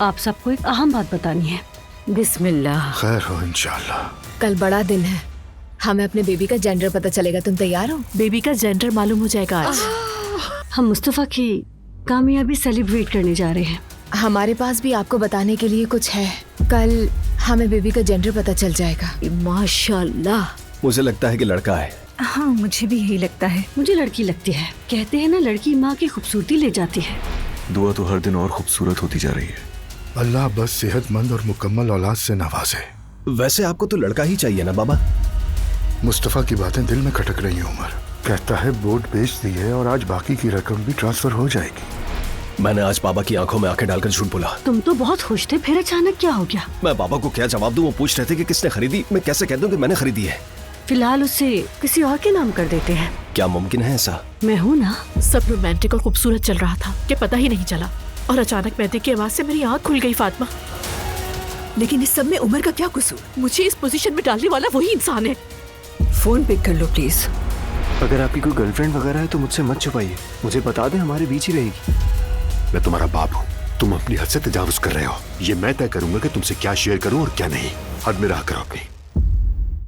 आप सबको एक अहम बात बतानी है। बिस्मिल्लाह। खैर हो इंशाल्लाह। कल बड़ा दिन है, हमें अपने बेबी का जेंडर पता चलेगा। तुम तैयार हो? बेबी का जेंडर मालूम हो जाएगा आज। हम मुस्तफा की कामयाबी सेलिब्रेट करने जा रहे हैं। हमारे पास भी आपको बताने के लिए कुछ है। कल हमें बेबी का जेंडर पता चल जाएगा। माशाल्लाह। मुझे लगता है कि लड़का है। हाँ, मुझे भी यही लगता है। मुझे लड़की लगती है। कहते हैं ना, लड़की माँ की खूबसूरती ले जाती है। दुआ तो हर दिन और खूबसूरत होती जा रही है। अल्लाह बस सेहतमंद और मुकम्मल औलाद से नवाजे। वैसे आपको तो लड़का ही चाहिए ना बाबा? मुस्तफा की बातें दिल में खटक रही हैं उमर। कहता है बोर्ड बेच दी है और आज बाकी की रकम भी ट्रांसफर हो जाएगी। मैंने आज बाबा की आंखों में आंखें डालकर झूठ बोला। तुम तो बहुत खुश थे, फिर अचानक क्या हो गया? मैं बाबा को क्या जवाब दूं? वो पूछ रहे थे कि किसने खरीदी। मैं कैसे कह दूं कि मैंने खरीदी है? फिलहाल उसे किसी और के नाम कर देते हैं। क्या मुमकिन है ऐसा? मैं हूँ ना। सब रोमांटिक और खूबसूरत चल रहा था कि पता ही नहीं चला, और अचानक मेहदी की आवाज से मेरी आँख खुल गई। फातिमा, लेकिन इस सब में उमर का क्या कसूर? मुझे इस पोजीशन में डालने वाला वही इंसान है। फोन पिक कर लो प्लीज। अगर आपकी कोई गर्लफ्रेंड वगैरह है तो मुझसे मत छुपाइए, मुझे बता दें, हमारे बीच ही रहेगी। मैं तुम्हारा बाप हूँ, तुम अपनी हद से तजावुज कर रहे हो। ये मैं तय करूंगा कि तुमसे क्या शेयर करूं और क्या नहीं। हद में रहा करो अपनी।